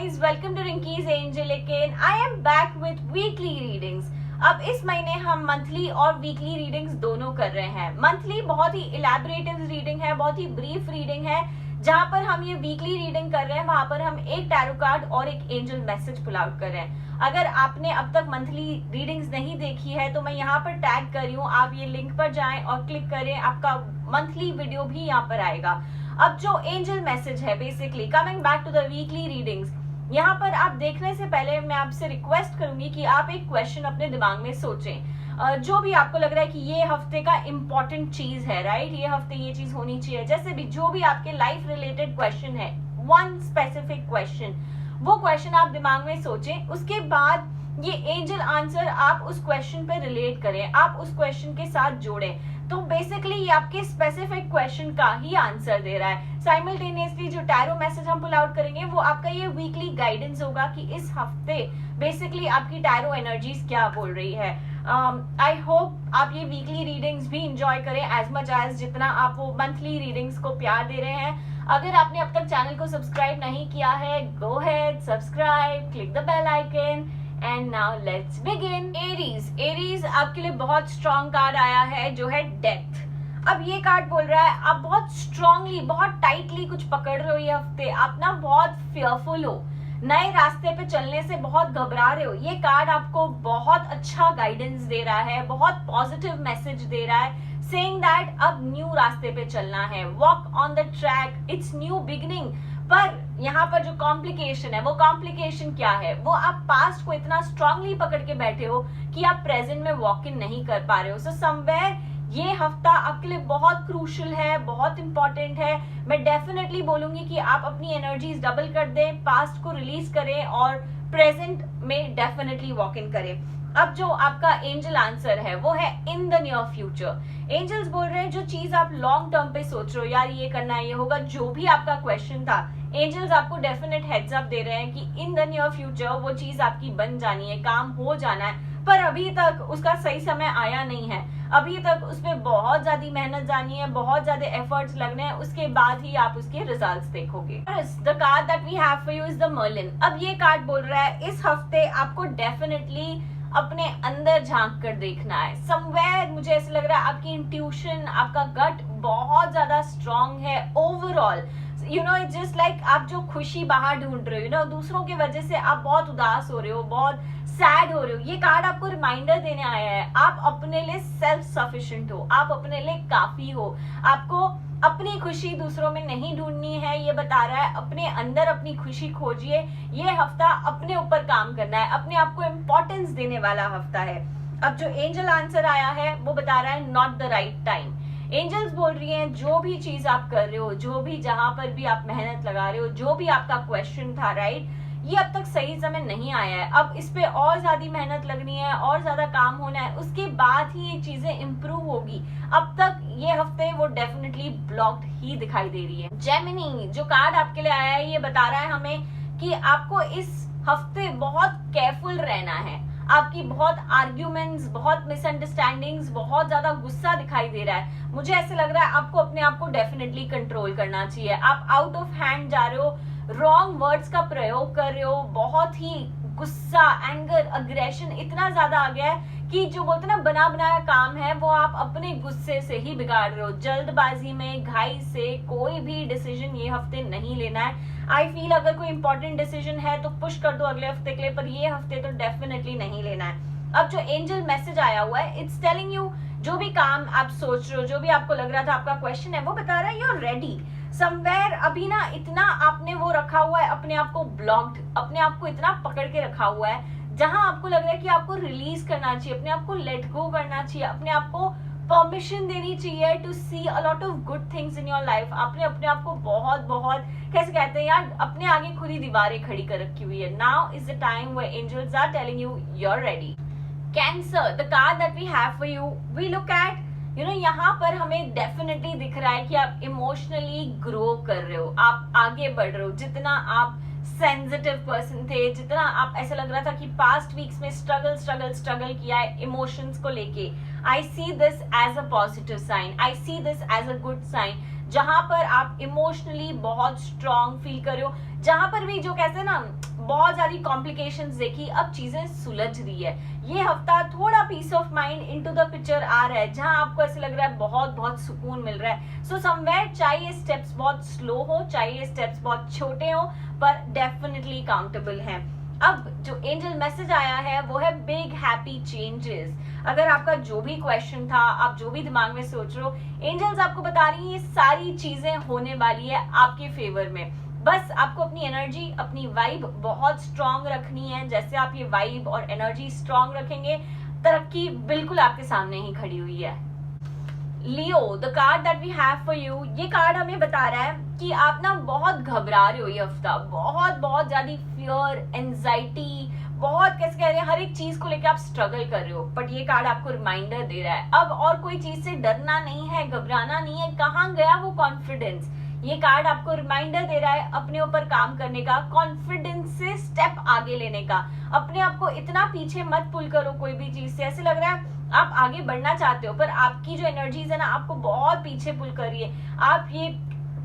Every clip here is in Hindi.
guys, welcome to Rinky's Angel again. I am back with weekly readings. अब इस महीने हम मंथली और वीकली रीडिंग्स दोनों कर रहे हैं. मंथली बहुत ही इलैबोरेटिव रीडिंग है, बहुत ही ब्रीफ रीडिंग है. जहां पर हम ये वीकली रीडिंग कर रहे हैं वहां पर हम एक टैरो कार्ड और एक एंजल मैसेज पुल आउट कर रहे हैं. अगर आपने अब तक मंथली रीडिंग्स नहीं देखी है तो मैं यहाँ पर टैग कर रही हूँ, आप ये लिंक पर जाएं और क्लिक करें, आपका मंथली वीडियो भी यहाँ पर आएगा. अब जो एंजल मैसेज है, basically coming back to the weekly readings, यहाँ पर आप देखने से पहले मैं आपसे रिक्वेस्ट करूंगी कि आप एक क्वेश्चन अपने दिमाग में सोचें. जो भी आपको लग रहा है कि ये हफ्ते का इंपॉर्टेंट चीज है, राइट, ये हफ्ते ये चीज होनी चाहिए, जैसे भी जो भी आपके लाइफ रिलेटेड क्वेश्चन है, वन स्पेसिफिक क्वेश्चन, वो क्वेश्चन आप दिमाग में सोचें. उसके बाद ये एंजल आंसर आप उस क्वेश्चन पे रिलेट करें, आप उस क्वेश्चन के साथ जोड़ें. तो बेसिकली ये आपके स्पेसिफिक क्वेश्चन का ही आंसर दे रहा है. साइमल्टेनियसली जो टैरो मैसेज हम पुल आउट करेंगे वो आपका ये वीकली गाइडेंस होगा कि इस हफ्ते बेसिकली आपकी टैरो एनर्जीज क्या बोल रही है. आई होप आप ये वीकली रीडिंग्स भी इंजॉय करें एज मच एज जितना आप वो मंथली रीडिंग्स को प्यार दे रहे हैं. अगर आपने अब तक चैनल को सब्सक्राइब नहीं किया है, go ahead, subscribe, click the bell icon. And now let's begin. Aries आपके लिए बहुत स्ट्रॉन्ग कार्ड आया है जो है डेथ. अब ये कार्ड बोल रहा है आप बहुत स्ट्रांगली, बहुत टाइटली कुछ पकड़ रहे हो ये हफ्ते. आप ना बहुत फियरफुल हो, नए रास्ते पे चलने से बहुत घबरा रहे हो. ये कार्ड आपको बहुत अच्छा गाइडेंस दे रहा है, बहुत पॉजिटिव मैसेज दे रहा है, सेइंग दैट अब न्यू रास्ते पे चलना है. Walk on the track, it's new beginning. पर यहाँ पर जो कॉम्प्लिकेशन है, वो कॉम्प्लिकेशन क्या है? वो आप पास्ट को इतना स्ट्रांगली पकड़ के बैठे हो कि आप प्रेजेंट में वॉक इन नहीं कर पा रहे हो. सो समवेयर ये हफ्ता आपके लिए बहुत क्रूशियल है, बहुत इंपॉर्टेंट है. मैं डेफिनेटली बोलूंगी कि आप अपनी एनर्जीज डबल कर दें, पास्ट को रिलीज करें और प्रेजेंट में डेफिनेटली वॉक इन करें. अब जो आपका एंजल आंसर है वो है in the near future. Angels बोल रहे हैं जो चीज आप लॉन्ग टर्म पे सोच रहे हो, यार ये करना है, ये होगा, जो भी आपका क्वेश्चन था, एंजल्स आपको डेफिनेट हेड्स अप दे रहे हैं कि इन द नियर फ्यूचर वो चीज आपकी बन जानी है, काम हो जाना है. पर अभी तक उसका सही समय आया नहीं है, अभी तक उसमें बहुत ज्यादा मेहनत जानी है, बहुत ज्यादा एफर्ट्स लगने हैं, उसके बाद ही आप उसके रिजल्ट्स देखोगे. The card that we have for you is the Merlin. अब ये कार्ड बोल रहा है इस हफ्ते आपको डेफिनेटली अपने अंदर झांक कर देखना है. समवेयर मुझे ऐसा लग रहा है आपकी इंट्यूशन, आपका गट बहुत ज्यादा स्ट्रांग है. Overall you know it's just like आप जो खुशी बाहर ढूंढ रहे हो, यू नो दूसरों की वजह से आप बहुत उदास हो रहे हो, बहुत सैड हो रहे हो, ये कार्ड आपको रिमाइंडर देने आया है आप अपने लिए सेल्फ सफिशिएंट हो, आप अपने लिए काफी हो. आपको अपनी खुशी दूसरों में नहीं ढूंढनी है, ये बता रहा है अपने अंदर अपनी खुशी खोजिए. ये हफ्ता अपने ऊपर काम करना है, अपने आप को इम्पोर्टेंस देने वाला हफ्ता है. अब जो एंजल आंसर आया है वो बता रहा है not the right time. Angels बोल रही हैं जो भी चीज आप कर रहे हो, जो भी जहां पर भी आप मेहनत लगा रहे हो, जो भी आपका क्वेश्चन था, राइट, ये अब तक सही समय नहीं आया है. अब इस पे और ज्यादा मेहनत लगनी है, और ज्यादा काम होना है, उसके बाद ही ये चीजें इंप्रूव होगी. अब तक ये हफ्ते वो डेफिनेटली ब्लॉक्ड ही दिखाई दे रही है. जेमिनी जो कार्ड आपके लिए आया है ये बता रहा है हमें कि आपको इस हफ्ते बहुत केयरफुल रहना है. आपकी बहुत आर्ग्यूमेंट्स, बहुत मिसअंडरस्टैंडिंग्स, बहुत ज्यादा गुस्सा दिखाई दे रहा है. मुझे ऐसे लग रहा है आपको अपने आप को डेफिनेटली कंट्रोल करना चाहिए. आप आउट ऑफ हैंड जा रहे हो, रॉन्ग वर्ड्स का प्रयोग कर रहे हो, बहुत ही गुस्सा, एंगर, अग्रेशन इतना ज्यादा आ गया है कि जो बोलते ना बना बनाया काम है वो आप अपने गुस्से से ही बिगाड़ रहे हो. जल्दबाजी में, घाई से कोई भी डिसीजन ये हफ्ते नहीं लेना है. आई फील अगर कोई इंपॉर्टेंट डिसीजन है तो पुश कर दो अगले हफ्ते के लिए, पर ये हफ्ते तो डेफिनेटली नहीं लेना है. अब जो एंजल मैसेज आया हुआ है इट्स टेलिंग यू जो भी काम आप सोच रहे हो, जो भी आपको लग रहा था आपका क्वेश्चन है, वो बता रहा है यू आर रेडी. समवेयर अभी ना इतना आपने वो रखा हुआ है, अपने आप को ब्लॉक्ड, अपने आप को इतना पकड़ के रखा हुआ है जहां आपको लग रहा है कि आपको रिलीज करना चाहिए, अपने आप को लेट गो करना चाहिए, अपने आप को परमिशन देनी चाहिए to see a lot of good things in your life. आपने अपने आप को बहुत बहुत कैसे कहते हैं यार, अपने आगे खुद ही दीवारें खड़ी कर रखी हुई है. Now is the time where angels are telling you you are ready. Cancer the card that we have for you, we look at you know यहाँ पर हमें डेफिनेटली दिख रहा है कि आप इमोशनली ग्रो कर रहे हो, आप आगे बढ़ रहे हो. जितना आप सेंसिटिव पर्सन थे, जितना आप ऐसा लग रहा था कि पास्ट वीक्स में स्ट्रगल किया है इमोशंस को लेके, I see this as a positive sign, I see this as a good sign. जहां पर आप इमोशनली बहुत स्ट्रांग फील कर रहे हो, जहां पर भी जो कहते हैं ना बहुत सारी कॉम्प्लिकेशंस देखी, अब चीजें सुलझ रही है। ये हफ्ता थोड़ा peace of mind into the picture आ रहा है, जहां आपको ऐसे लग रहा है बहुत बहुत सुकून मिल रहा है। सो समवेयर चाहे ये स्टेप्स बहुत स्लो हो, चाहे ये स्टेप्स बहुत छोटे हो, पर डेफिनेटली काउंटेबल हैं। अब जो एंजल मैसेज आया है वो है बिग हैप्पी चेंजेस। अगर आपका जो भी क्वेश्चन था, आप जो भी दिमाग में सोच रहे हो, एंजल्स आपको बता रही है ये सारी चीजें होने वाली है आपके फेवर में। बस आपको अपनी एनर्जी, अपनी वाइब बहुत स्ट्रांग रखनी है। जैसे आप ये वाइब और एनर्जी स्ट्रांग रखेंगे, तरक्की बिल्कुल आपके सामने ही खड़ी हुई है। Leo, the card that we have for you, ये कार्ड हमें बता रहा है कि आप ना बहुत घबरा रहे हो ये हफ्ता, बहुत ज्यादा फियर, एंजाइटी, बहुत कैसे कह रहे हैं, हर एक चीज को लेकर आप स्ट्रगल कर रहे हो। बट ये कार्ड आपको रिमाइंडर दे रहा है अब और कोई चीज से डरना नहीं है, घबराना नहीं है। कहाँ गया वो कॉन्फिडेंस? ये कार्ड आपको रिमाइंडर दे रहा है अपने ऊपर काम करने का, कॉन्फिडेंस से स्टेप आगे लेने का। अपने आप को इतना पीछे मत पुल करो कोई भी चीज से। ऐसे लग रहा है आप आगे बढ़ना चाहते हो, पर आपकी जो एनर्जीज है ना, आपको बहुत पीछे पुल कर रही है। आप ये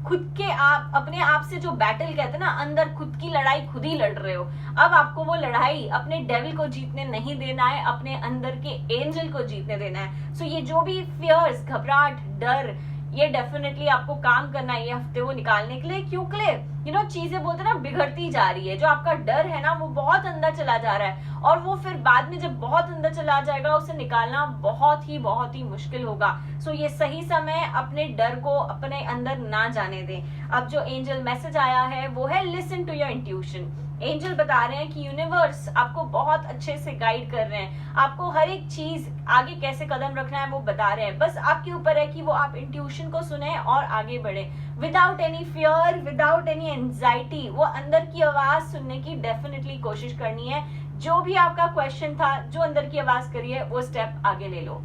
खुद के आप अपने आप से जो बैटल कहते हैं ना, अंदर खुद की लड़ाई खुद ही लड़ रहे हो। अब आपको वो लड़ाई अपने डेविल को जीतने नहीं देना है, अपने अंदर के एंजल को जीतने देना है। सो ये जो भी फियर्स, घबराहट, डर, ये डेफिनेटली आपको काम करना है ये हफ्ते वो निकालने के लिए। क्यों के लिए चीजें बोलते ना बिगड़ती जा रही है। जो आपका डर है ना वो बहुत अंदर चला जा रहा है, और वो फिर बाद में जब बहुत अंदर चला जाएगा उसे निकालना बहुत ही मुश्किल होगा। सो ये सही समय अपने डर को अपने अंदर ना जाने दें। अब जो एंजल मैसेज आया है वो है listen to your intuition. Angel बता रहे हैं कि यूनिवर्स आपको बहुत अच्छे से गाइड कर रहे हैं, आपको हर एक चीज आगे कैसे कदम रखना है वो बता रहे हैं। बस आपके ऊपर है कि वो आप इंट्यूशन को सुने और आगे बढ़े, without any fear, without any anxiety. वो अंदर की आवाज सुनने की डेफिनेटली कोशिश करनी है। जो भी आपका क्वेश्चन था, जो अंदर की आवाज करी है, वो स्टेप आगे ले लो।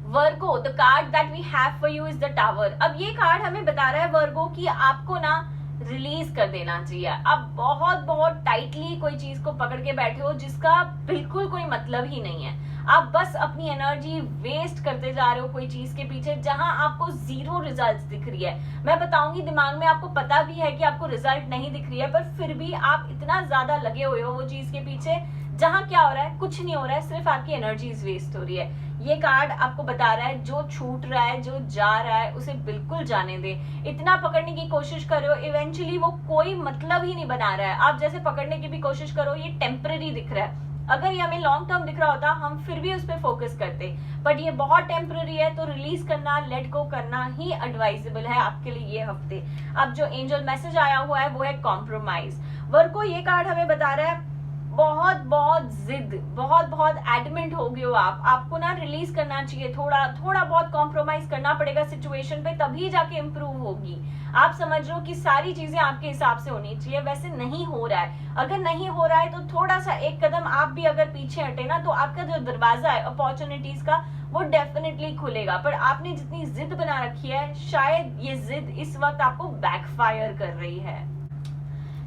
Virgo, the card that we have for you is the tower. अब ये कार्ड हमें बता रहा है वर्गो कि आपको ना रिलीज कर देना चाहिए। अब बहुत टाइटली कोई चीज को पकड़ के बैठे हो जिसका बिल्कुल कोई मतलब ही नहीं है। आप बस अपनी एनर्जी वेस्ट करते जा रहे हो कोई चीज के पीछे जहां आपको जीरो रिजल्ट्स दिख रही है। मैं बताऊंगी, दिमाग में आपको पता भी है कि आपको रिजल्ट नहीं दिख रही है, पर फिर भी आप इतना ज्यादा लगे हुए हो वो चीज के पीछे जहां क्या हो रहा है, कुछ नहीं हो रहा है, सिर्फ आपकी एनर्जीज वेस्ट हो रही है। ये कार्ड आपको बता रहा है जो छूट रहा है, जो जा रहा है, उसे बिल्कुल जाने दे। इतना पकड़ने की कोशिश करो, इवेंचुअली वो कोई मतलब ही नहीं बना रहा है। आप जैसे पकड़ने की भी कोशिश करो, ये टेम्पररी दिख रहा है। अगर ये हमें लॉन्ग टर्म दिख रहा होता हम फिर भी उस पर फोकस करते, बट ये बहुत टेम्पररी है, तो रिलीज करना, लेट गो करना ही एडवाइजेबल है आपके लिए ये हफ्ते। अब जो एंजल मैसेज आया हुआ है वो है कॉम्प्रोमाइज। वर्गो, ये कार्ड हमें बता रहा है बहुत जिद, बहुत एडमेंट हो गए हो आप, आपको ना रिलीज करना चाहिए, थोड़ा बहुत कॉम्प्रोमाइज करना पड़ेगा सिचुएशन पे, तभी जाके इम्प्रूव होगी। आप समझ रहे हो कि सारी चीजें आपके हिसाब से होनी चाहिए, वैसे नहीं हो रहा है। अगर नहीं हो रहा है तो थोड़ा सा एक कदम आप भी अगर पीछे हटे ना, तो आपका जो दरवाजा है अपॉर्चुनिटीज का वो डेफिनेटली खुलेगा। पर आपने जितनी जिद बना रखी है, शायद ये जिद इस वक्त आपको बैकफायर कर रही है।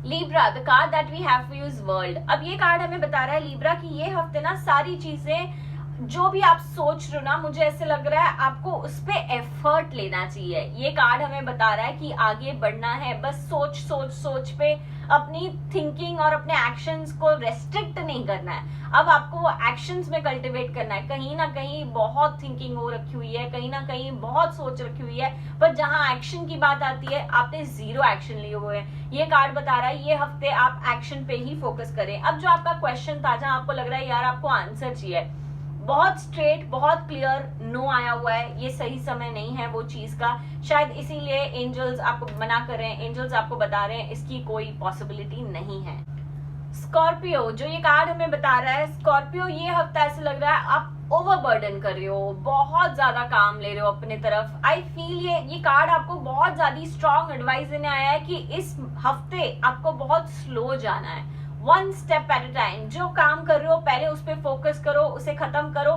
Libra, the card that we have for you is world. अब ये कार्ड हमें बता रहा है लीब्रा कि ये हफ्ते ना सारी चीजें जो भी आप सोच रहे हो ना, मुझे ऐसे लग रहा है आपको उस पे एफर्ट लेना चाहिए। ये कार्ड हमें बता रहा है कि आगे बढ़ना है, बस सोच पे अपनी थिंकिंग और अपने एक्शंस को रेस्ट्रिक्ट नहीं करना है। अब आपको वो एक्शंस में कल्टिवेट करना है। कहीं ना कहीं बहुत थिंकिंग हो रखी हुई है, कहीं ना कहीं बहुत सोच रखी हुई है, पर जहां एक्शन की बात आती है आपने जीरो एक्शन लिए हुए हैं। ये कार्ड बता रहा है ये हफ्ते आप एक्शन पे ही फोकस करें। अब जो आपका क्वेश्चन था, जहां आपको लग रहा है यार आपको आंसर चाहिए, बहुत स्ट्रेट, बहुत क्लियर नो आया हुआ है, ये सही समय नहीं है वो चीज का। शायद इसीलिए एंजल्स आपको मना कर रहे हैं, एंजल्स आपको बता रहे हैं इसकी कोई पॉसिबिलिटी नहीं है। स्कॉर्पियो, जो ये कार्ड हमें बता रहा है, स्कॉर्पियो ये हफ्ता ऐसे लग रहा है आप ओवरबर्डन कर रहे हो, बहुत ज्यादा काम ले रहे हो अपने तरफ। आई फील ये कार्ड आपको बहुत ज्यादा स्ट्रॉन्ग एडवाइस देने आया है कि इस हफ्ते आपको बहुत स्लो जाना है, one step at a time. जो काम कर रहे हो पहले उस पर फोकस करो, उसे खत्म करो,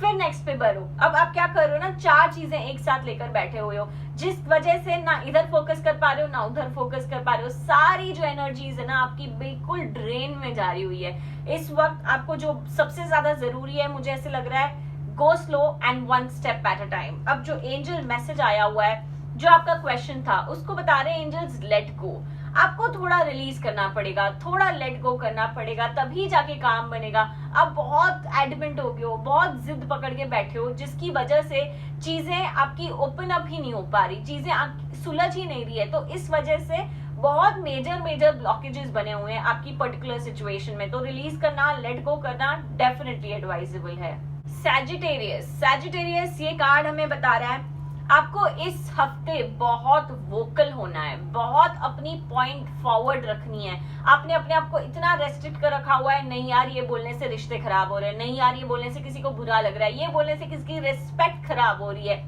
फिर नेक्स्ट पे बढ़ो। अब आप क्या कर रहे हो ना, चार चीजें एक साथ लेकर बैठे हुए हो, जिस वजह से ना इधर फोकस कर पा रहे हो ना उधर फोकस कर पा रहे हो। सारी जो एनर्जीज है ना आपकी बिल्कुल ड्रेन में जा रही हुई है। इस वक्त आपको जो सबसे ज्यादा जरूरी है, मुझे ऐसे लग रहा है, go slow and one step at a time. अब जो एंजल मैसेज आया हुआ है, जो आपका क्वेश्चन था उसको बता रहे हैं एंजल्स, लेट गो। आपको थोड़ा रिलीज करना पड़ेगा, थोड़ा लेट गो करना पड़ेगा, तभी जाके काम बनेगा। आप बहुत एडमेंट हो गए हो, बहुत जिद पकड़ के बैठे हो, जिसकी वजह से चीजें आपकी ओपन अप ही नहीं हो पा रही, चीजें सुलझ ही नहीं रही है। तो इस वजह से बहुत मेजर ब्लॉकेजेस बने हुए हैं आपकी पर्टिकुलर सिचुएशन में। तो रिलीज करना, लेट गो करना डेफिनेटली एडवाइजेबल है। सैजिटेरियस ये कार्ड हमें बता रहा है आपको इस हफ्ते बहुत वोकल होना है, बहुत अपनी पॉइंट फॉरवर्ड रखनी है। आपने अपने आप को इतना रेस्ट्रिक्ट कर रखा हुआ है, नहीं यार ये बोलने से रिश्ते खराब हो रहे हैं, नहीं यार ये बोलने से किसी को बुरा लग रहा है, ये बोलने से किसी की रिस्पेक्ट खराब हो रही है।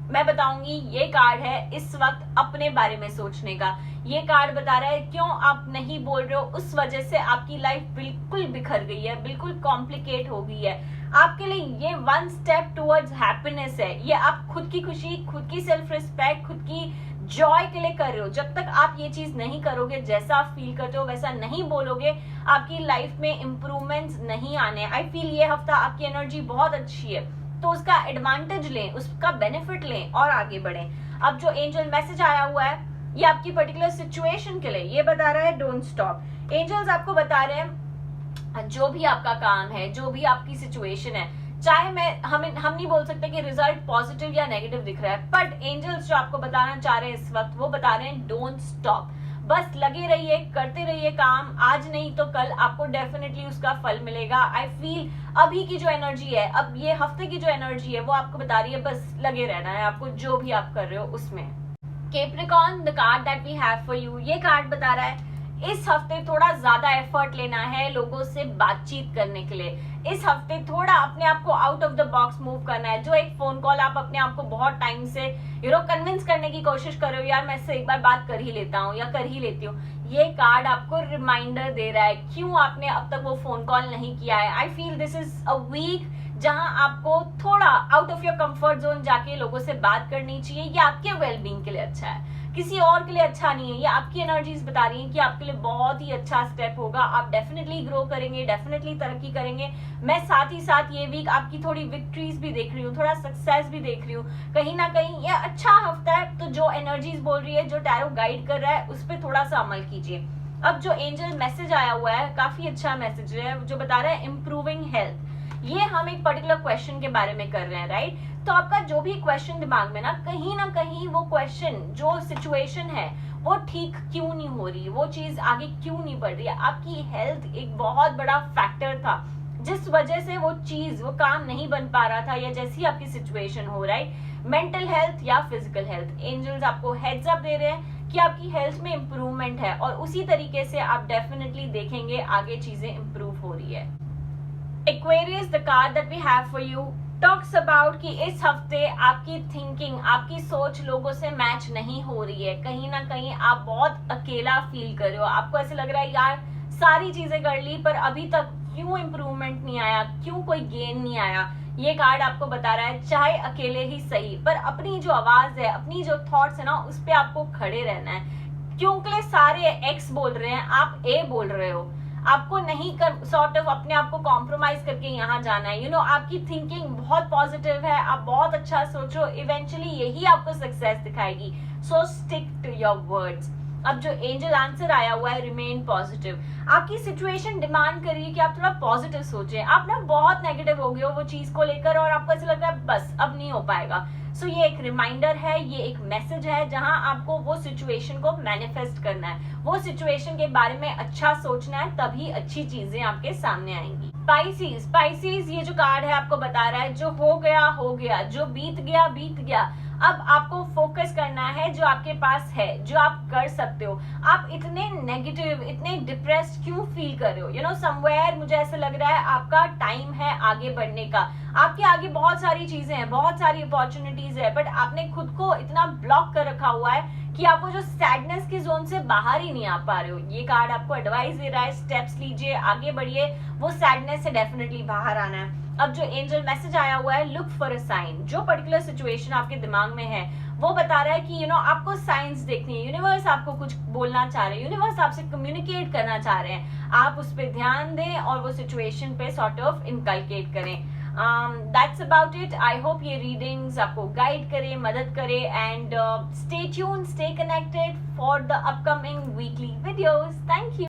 मैं बताऊंगी ये कार्ड है इस वक्त अपने बारे में सोचने का। ये कार्ड बता रहा है क्यों आप नहीं बोल रहे हो, उस वजह से आपकी लाइफ बिल्कुल बिखर गई है, बिल्कुल कॉम्प्लिकेट हो गई है। आपके लिए ये वन स्टेप टुवर्ड्स हैप्पीनेस है। ये आप खुद की खुशी, खुद की सेल्फ रिस्पेक्ट, खुद की जॉय के लिए कर रहे हो। जब तक आप ये चीज नहीं करोगे, जैसा आप फील करते हो वैसा नहीं बोलोगे, आपकी लाइफ में इंप्रूवमेंट्स नहीं आने। आई फील ये हफ्ता आपकी एनर्जी बहुत अच्छी है, तो उसका एडवांटेज लें, उसका बेनिफिट लें और आगे बढ़ें। अब जो एंजल मैसेज आया हुआ है ये आपकी पर्टिकुलर सिचुएशन के लिए ये बता रहा है डोंट स्टॉप। एंजल्स आपको बता रहे हैं जो भी आपका काम है, जो भी आपकी सिचुएशन है, चाहे हम नहीं बोल सकते कि रिजल्ट पॉजिटिव या नेगेटिव दिख रहा है, बट एंजल्स जो आपको बताना चाह रहे हैं इस वक्त वो बता रहे हैं डोंट स्टॉप। बस लगे रहिए, करते रहिए काम, आज नहीं तो कल आपको डेफिनेटली उसका फल मिलेगा। आई फील अभी की जो एनर्जी है, अब ये हफ्ते की जो एनर्जी है वो आपको बता रही है बस लगे रहना है आपको जो भी आप कर रहे हो उसमें। Capricorn, the card that we have for you, ये कार्ड बता रहा है इस हफ्ते थोड़ा ज्यादा एफर्ट लेना है लोगों से बातचीत करने के लिए। इस हफ्ते थोड़ा अपने आप को out of the box move करना है। जो एक फोन कॉल आप अपने आप को बहुत टाइम से कन्विंस करने की कोशिश कर रहे हो, यार मैं इससे एक बार बात कर ही लेता हूँ या कर ही लेती हूँ, ये कार्ड आपको रिमाइंडर दे रहा है क्यों आपने अब तक वो फोन कॉल नहीं किया है। I feel this is a week जहां आपको थोड़ा out of your comfort zone जाके लोगों से बात करनी चाहिए। ये आपके वेलबींग के लिए अच्छा है, किसी और के लिए अच्छा नहीं है। ये आपकी एनर्जीज बता रही हैं कि आपके लिए बहुत ही अच्छा स्टेप होगा, आप डेफिनेटली ग्रो करेंगे, डेफिनेटली तरक्की करेंगे। मैं साथ ही साथ ये वीक आपकी थोड़ी विक्ट्रीज भी देख रही हूँ, थोड़ा सक्सेस भी देख रही हूँ। कहीं ना कहीं ये अच्छा हफ्ता है, तो जो एनर्जीज बोल रही है, जो टैरो गाइड कर रहा है, उस पर थोड़ा सा अमल कीजिए। अब जो एंजल मैसेज आया हुआ है काफी अच्छा मैसेज है, जो बता रहा है इम्प्रूविंग हेल्थ। ये हम एक पर्टिकुलर क्वेश्चन के बारे में कर रहे हैं, राइट? तो आपका जो भी क्वेश्चन दिमाग में ना कहीं वो क्वेश्चन, जो सिचुएशन है वो ठीक क्यों नहीं हो रही, वो चीज आगे क्यों नहीं बढ़ रही है। आपकी हेल्थ एक बहुत बड़ा फैक्टर था जिस वजह से वो चीज, वो काम नहीं बन पा रहा था, या जैसी आपकी सिचुएशन हो, राइट? मेंटल हेल्थ या फिजिकल हेल्थ, एंजल्स आपको हेड्स अप दे रहे हैं कि आपकी हेल्थ में इंप्रूवमेंट है, और उसी तरीके से आप डेफिनेटली देखेंगे आगे चीजें इंप्रूव हो रही है। Aquarius, the card that we have for you talks about कि इस हफ्ते आपकी थिंकिंग, आपकी सोच लोगों से मैच नहीं हो रही है। कहीं ना कहीं आप बहुत अकेला फील कर रहे हो, आपको ऐसे लग रहा है यार सारी चीजें कर ली पर अभी तक क्यों इम्प्रूवमेंट नहीं आया, क्यों कोई गेन नहीं आया। ये कार्ड आपको बता रहा है चाहे अकेले ही सही, पर अपनी जो आवाज है, अपनी जो थॉट्स है ना, उस पर आपको खड़े रहना है। क्योंकि सारे एक्स बोल रहे हैं, आप ए बोल रहे हो, आपको नहीं कर सॉर्ट ऑफ अपने आप को कॉम्प्रोमाइज करके यहाँ जाना है। आपकी थिंकिंग बहुत पॉजिटिव है, आप बहुत अच्छा सोचो, इवेंचुअली यही आपको सक्सेस दिखाएगी। So stick to your words. अब जो एंजल आंसर आया हुआ है रिमेन पॉजिटिव। आपकी सिचुएशन डिमांड कर रही है कि आप थोड़ा पॉजिटिव सोचें। आप ना बहुत नेगेटिव हो गए हो वो चीज को लेकर, और आपको ऐसा लग रहा है बस अब नहीं हो पाएगा। सो ये एक रिमाइंडर है, ये एक मैसेज है जहां आपको वो सिचुएशन को मैनिफेस्ट करना है, वो सिचुएशन के बारे में अच्छा सोचना है, तभी अच्छी चीजें आपके सामने आएंगी। स्पाइसीज ये जो कार्ड है आपको बता रहा है जो हो गया, जो बीत गया। अब आपको फोकस करना है जो आपके पास है, जो आप कर सकते हो। आप इतने नेगेटिव, इतने डिप्रेस्ड क्यों फील कर रहे हो? समवेयर मुझे ऐसा लग रहा है आपका टाइम है आगे बढ़ने का। आपके आगे बहुत सारी चीजें हैं, बहुत सारी अपॉर्चुनिटीज है, बट आपने खुद को इतना ब्लॉक कर रखा हुआ है कि आप वो जो सैडनेस की जोन से बाहर ही नहीं आ पा रहे हो। ये कार्ड आपको एडवाइस दे रहा है स्टेप्स लीजिए, आगे बढ़िए, वो सैडनेस से डेफिनेटली बाहर आना है। अब जो एंजल मैसेज आया हुआ है लुक फॉर अ साइन। जो पर्टिकुलर सिचुएशन आपके दिमाग में है वो बता रहा है कि आपको साइंस देखनी है, यूनिवर्स आपको कुछ बोलना चाह रहे हैं, यूनिवर्स आपसे कम्युनिकेट करना चाह रहे हैं। आप उस पर ध्यान दें और वो सिचुएशन पे सॉर्ट ऑफ इनकलकेट करें। That's about it. I hope ये रीडिंग्स आपको गाइड करे, मदद करे, and stay tune, stay connected for the upcoming weekly videos. Thank you.